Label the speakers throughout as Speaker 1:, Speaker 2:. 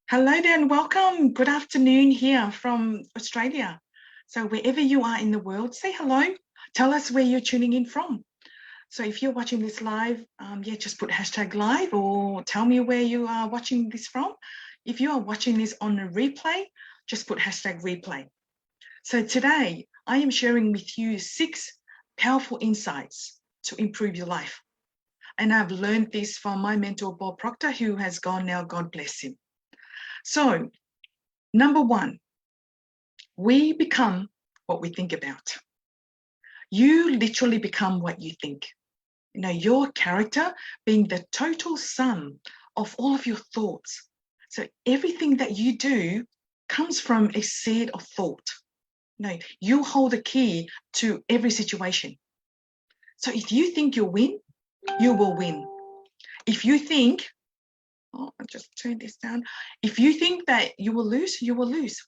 Speaker 1: Hello there and welcome. Good afternoon here from Australia. So wherever you are in the world, say hello. Tell us where you're tuning in from. So if you're watching this live, just put hashtag live or tell me where you are watching this from. If you are watching this on a replay, just put hashtag replay. So today I am sharing with you 6 powerful insights to improve your life. And I've learned this from my mentor, Bob Proctor, who has gone now, God bless him. So, number 1, we become what we think about. You literally become what you think. You know, your character being the total sum of all of your thoughts. So everything that you do comes from a seed of thought. You know, you hold the key to every situation. So if you think you'll win, you will win. If you think, I'll just turn this down. If you think that you will lose, you will lose.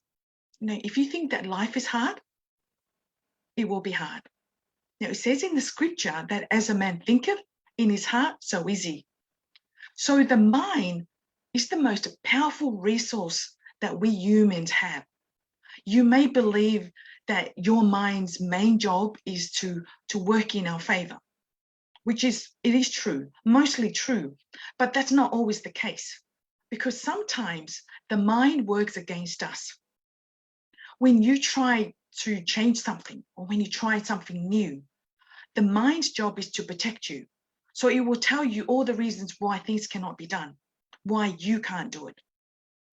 Speaker 1: You know, if you think that life is hard, it will be hard. Now, it says in the scripture that as a man thinketh in his heart, so is he. So the mind is the most powerful resource that we humans have. You may believe that your mind's main job is to work in our favor, which it is true, mostly true, but that's not always the case, because sometimes the mind works against us. When you try to change something or when you try something new, the mind's job is to protect you. So it will tell you all the reasons why things cannot be done, why you can't do it.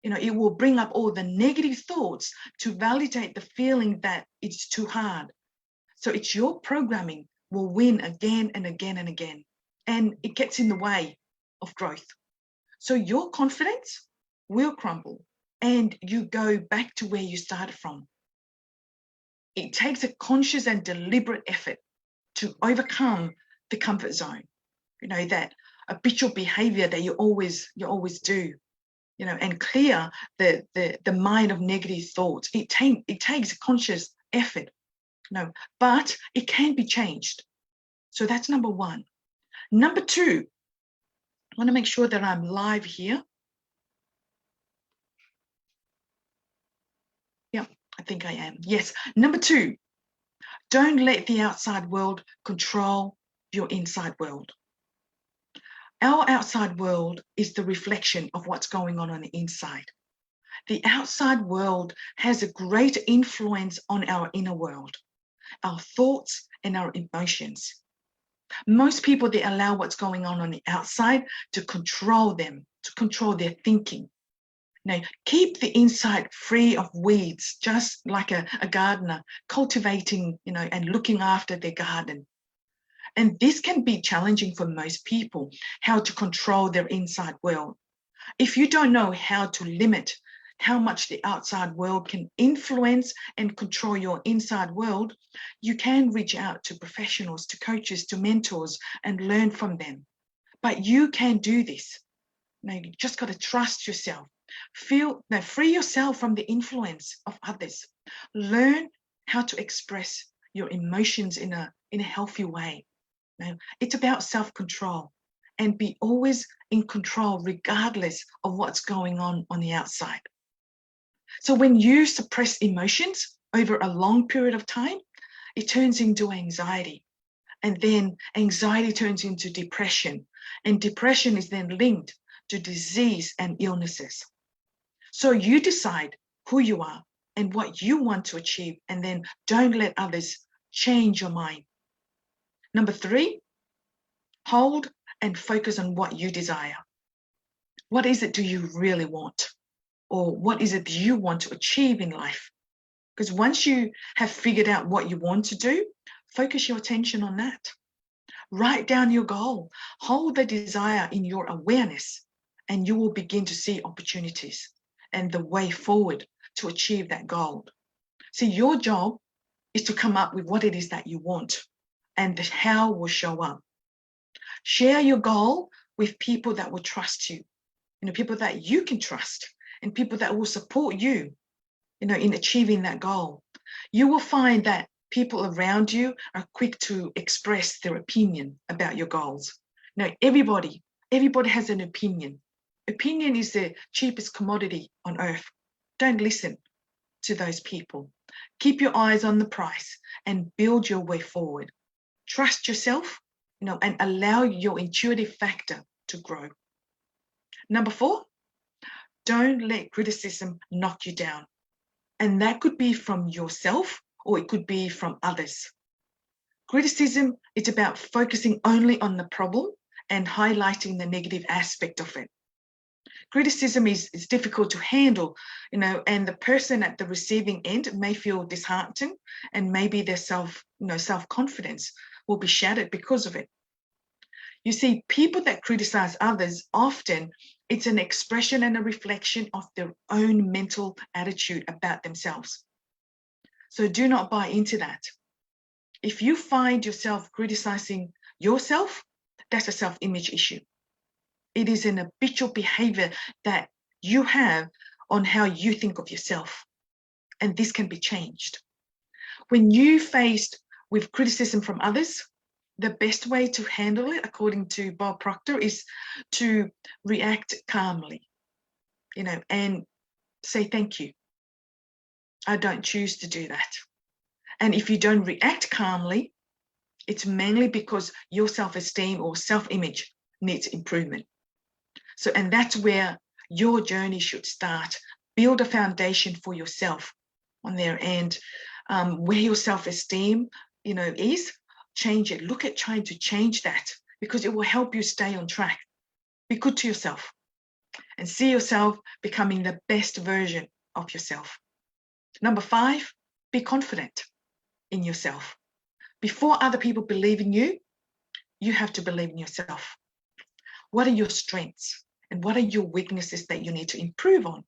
Speaker 1: You know, it will bring up all the negative thoughts to validate the feeling that it's too hard. So it's your programming will win again and again and again. And it gets in the way of growth. So your confidence will crumble and you go back to where you started from. It takes a conscious and deliberate effort to overcome the comfort zone, you know, that habitual behavior that you always do, you know, and clear the mind of negative thoughts. It takes a conscious effort, you know, but it can be changed. So that's number 1. Number 2, I want to make sure that I'm live here. Yeah, I think I am. Yes. Number 2, don't let the outside world control your inside world. Our outside world is the reflection of what's going on the inside. The outside world has a great influence on our inner world, our thoughts and our emotions. Most people, they allow what's going on the outside to control them, to control their thinking. Now, keep the inside free of weeds, just like a gardener cultivating, you know, and looking after their garden. And this can be challenging for most people, how to control their inside world. If you don't know how to limit how much the outside world can influence and control your inside world, you can reach out to professionals, to coaches, to mentors, and learn from them. But you can do this. Now, you just got to trust yourself. Free yourself from the influence of others. Learn how to express your emotions in a healthy way. Now, it's about self-control, and be always in control regardless of what's going on the outside. So when you suppress emotions over a long period of time, it turns into anxiety. And then anxiety turns into depression. And depression is then linked to disease and illnesses. So you decide who you are and what you want to achieve, and then don't let others change your mind. Number 3, hold and focus on what you desire. What is it do you really want? Or what is it that you want to achieve in life? Because once you have figured out what you want to do, focus your attention on that. Write down your goal. Hold the desire in your awareness, and you will begin to see opportunities and the way forward to achieve that goal. So your job is to come up with what it is that you want, and the how will show up. Share your goal with people that will trust you, people that you can trust, and people that will support you, in achieving that goal. You will find that people around you are quick to express their opinion about your goals. Now, everybody has an opinion, Opinion is the cheapest commodity on earth. Don't listen to those people. Keep your eyes on the prize and build your way forward. Trust yourself, and allow your intuitive factor to grow. Number 4, don't let criticism knock you down. And that could be from yourself or it could be from others. Criticism is about focusing only on the problem and highlighting the negative aspect of it. Criticism is difficult to handle, and the person at the receiving end may feel disheartened, and maybe their self-confidence will be shattered because of it. You see, people that criticize others, often it's an expression and a reflection of their own mental attitude about themselves. So do not buy into that. If you find yourself criticizing yourself, that's a self-image issue. It is an habitual behavior that you have on how you think of yourself. And this can be changed. When you faced with criticism from others, the best way to handle it, according to Bob Proctor, is to react calmly, and say thank you. I don't choose to do that. And if you don't react calmly, it's mainly because your self-esteem or self-image needs improvement. So, and that's where your journey should start. Build a foundation for yourself on there, and where your self-esteem, is, change it. Look at trying to change that, because it will help you stay on track. Be good to yourself and see yourself becoming the best version of yourself. Number 5, be confident in yourself. Before other people believe in you, you have to believe in yourself. What are your strengths and what are your weaknesses that you need to improve on?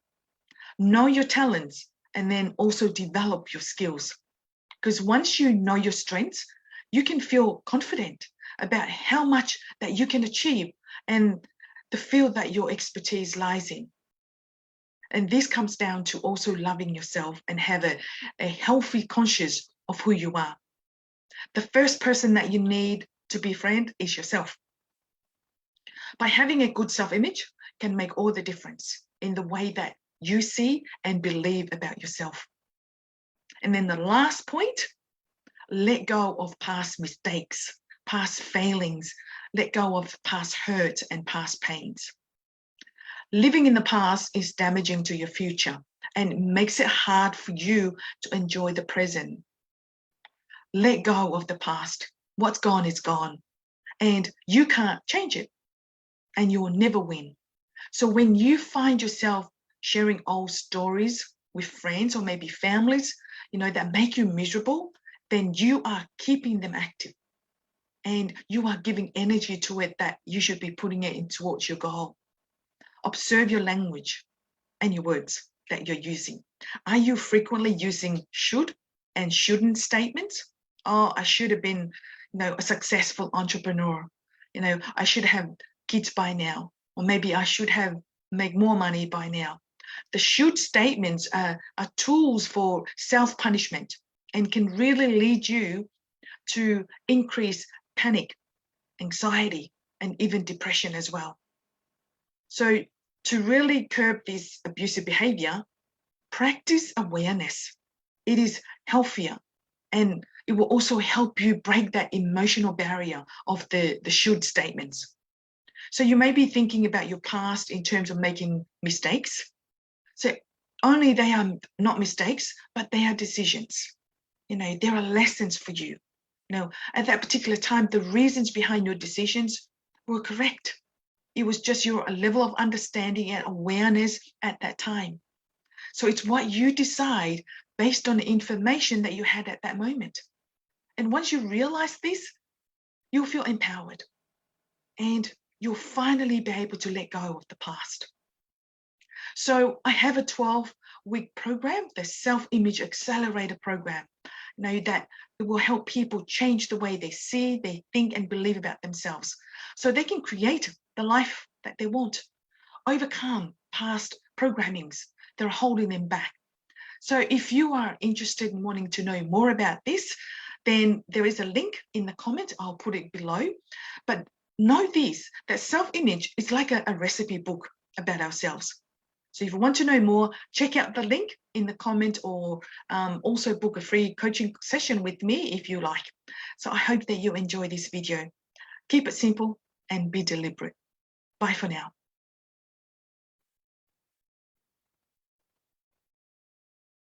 Speaker 1: Know your talents and then also develop your skills. Because once you know your strengths, you can feel confident about how much that you can achieve and the field that your expertise lies in. And this comes down to also loving yourself and have a healthy conscious of who you are. The first person that you need to befriend is yourself. By having a good self-image can make all the difference in the way that you see and believe about yourself. And then the last point, let go of past mistakes, past failings, let go of past hurts and past pains. Living in the past is damaging to your future and makes it hard for you to enjoy the present. Let go of the past. What's gone is gone, and you can't change it, and you will never win. So when you find yourself sharing old stories with friends or maybe families, that make you miserable, then you are keeping them active and you are giving energy to it that you should be putting it in towards your goal. Observe your language and your words that you're using. Are you frequently using should and shouldn't statements? Oh, I should have been, a successful entrepreneur. I should have kids by now, or maybe I should have made more money by now. The should statements are tools for self-punishment and can really lead you to increase panic, anxiety, and even depression as well. So to really curb this abusive behavior, practice awareness. It is healthier and it will also help you break that emotional barrier of the should statements. So you may be thinking about your past in terms of making mistakes. So only they are not mistakes, but they are decisions. There are lessons for you. At that particular time, the reasons behind your decisions were correct. It was just your level of understanding and awareness at that time. So it's what you decide based on the information that you had at that moment. And once you realize this, you'll feel empowered and you'll finally be able to let go of the past. So I have a 12-week program, the Self-Image Accelerator program, that it will help people change the way they see, they think and believe about themselves so they can create the life that they want, overcome past programmings that are holding them back. So if you are interested in wanting to know more about this, then there is a link in the comment. I'll put it below. But know this, that self-image is like a recipe book about ourselves. So if you want to know more, check out the link in the comment, or also book a free coaching session with me if you like. So I hope that you enjoy this video. Keep it simple and be deliberate. Bye for now.